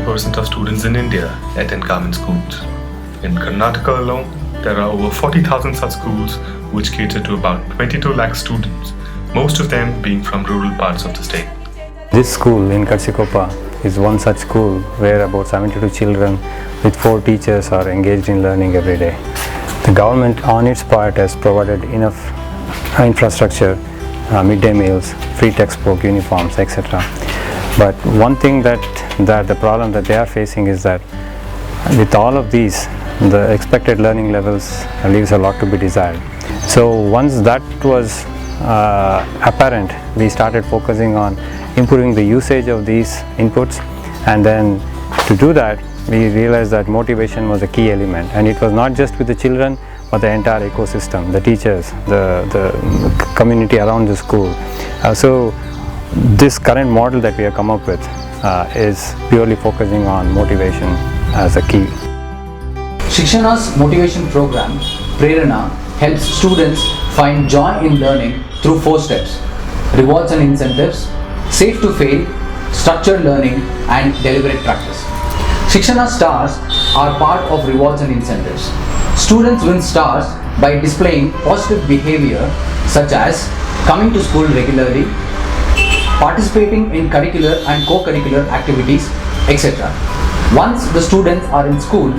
85% of students in India attend government schools. In Karnataka alone, there are over 40,000 such schools which cater to about 22 lakh students, most of them being from rural parts of the state. This school in Katsikopa is one such school where about 72 children with 4 teachers are engaged in learning every day. The government on its part has provided enough infrastructure, midday meals, free textbook, uniforms, etc. But one thing that the problem that they are facing is that with all of these, the expected learning levels leaves a lot to be desired. So once that was apparent, we started focusing on improving the usage of these inputs, and then to do that we realized that motivation was a key element, and it was not just with the children but the entire ecosystem, the teachers, the community around the school. So this current model that we have come up with is purely focusing on motivation as a key. Sikshana's motivation program, Prerana, helps students find joy in learning through 4 steps: rewards and incentives, safe to fail, structured learning, and deliberate practice. Sikshana stars are part of rewards and incentives. Students win stars by displaying positive behavior such as coming to school regularly, participating in curricular and co-curricular activities, etc. Once the students are in school,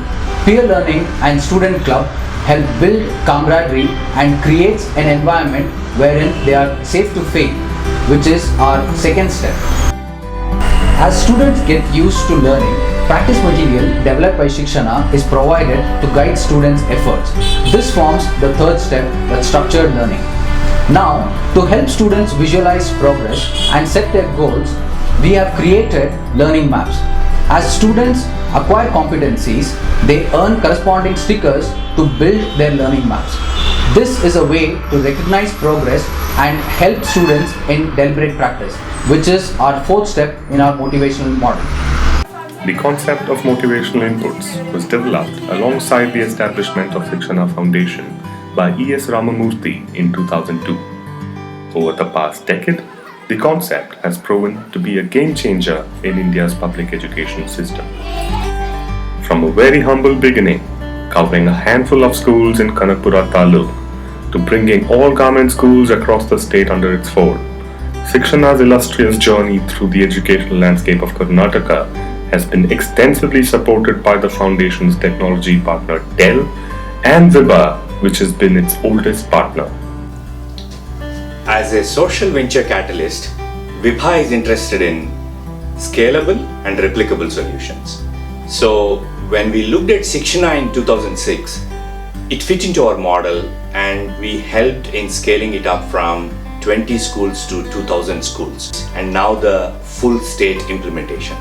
peer learning and student club help build camaraderie and creates an environment wherein they are safe to fail, which is our second step. As students get used to learning, practice material developed by Sikshana is provided to guide students' efforts. This forms the third step, that's structured learning. Now, to help students visualize progress and set their goals, we have created learning maps. As students acquire competencies, they earn corresponding stickers to build their learning maps. This is a way to recognize progress and help students in deliberate practice, which is our fourth step in our motivational model. The concept of motivational inputs was developed alongside the establishment of Sikshana Foundation by E.S. Ramamurthy in 2002. Over the past decade, the concept has proven to be a game changer in India's public education system. From a very humble beginning, covering a handful of schools in Kanakpura Taluk, to bringing all government schools across the state under its fold, Sikshana's illustrious journey through the educational landscape of Karnataka has been extensively supported by the Foundation's technology partner Dell and Vibha, which has been its oldest partner. As a social venture catalyst, Vibha is interested in scalable and replicable solutions. So when we looked at Sikshana in 2006, it fit into our model and we helped in scaling it up from 20 schools to 2,000 schools, and now the full state implementation.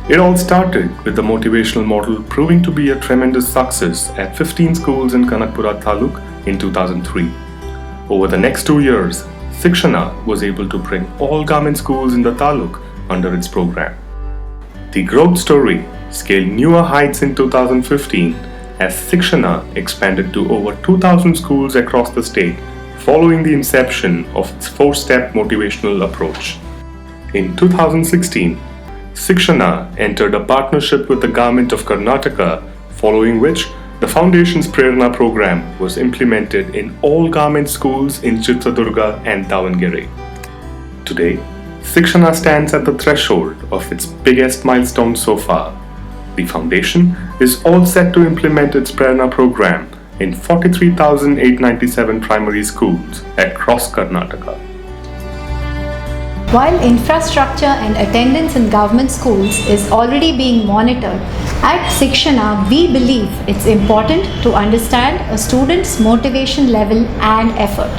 It all started with the motivational model proving to be a tremendous success at 15 schools in Kanakpura Taluk in 2003. Over the next 2 years, Sikshana was able to bring all government schools in the Taluk under its program. The growth story scaled newer heights in 2015 as Sikshana expanded to over 2,000 schools across the state following the inception of its 4-step motivational approach. In 2016, Sikshana entered a partnership with the government of Karnataka, following which the Foundation's Prerana program was implemented in all government schools in Chitradurga and Davangere. Today, Sikshana stands at the threshold of its biggest milestone so far. The Foundation is all set to implement its Prerana program in 43,897 primary schools across Karnataka. While infrastructure and attendance in government schools is already being monitored, at Sikshana we believe it's important to understand a student's motivation level and effort.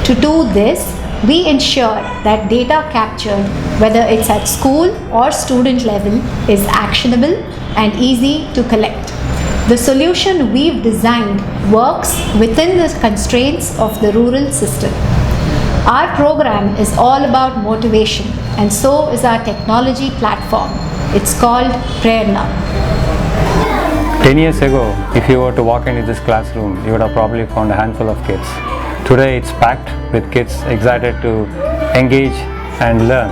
To do this, we ensure that data captured, whether it's at school or student level, is actionable and easy to collect. The solution we've designed works within the constraints of the rural system. Our program is all about motivation, and so is our technology platform. It's called Prerana. 10 years ago, if you were to walk into this classroom, you would have probably found a handful of kids. Today it's packed with kids excited to engage and learn.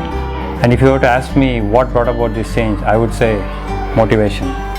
And if you were to ask me what brought about this change, I would say motivation.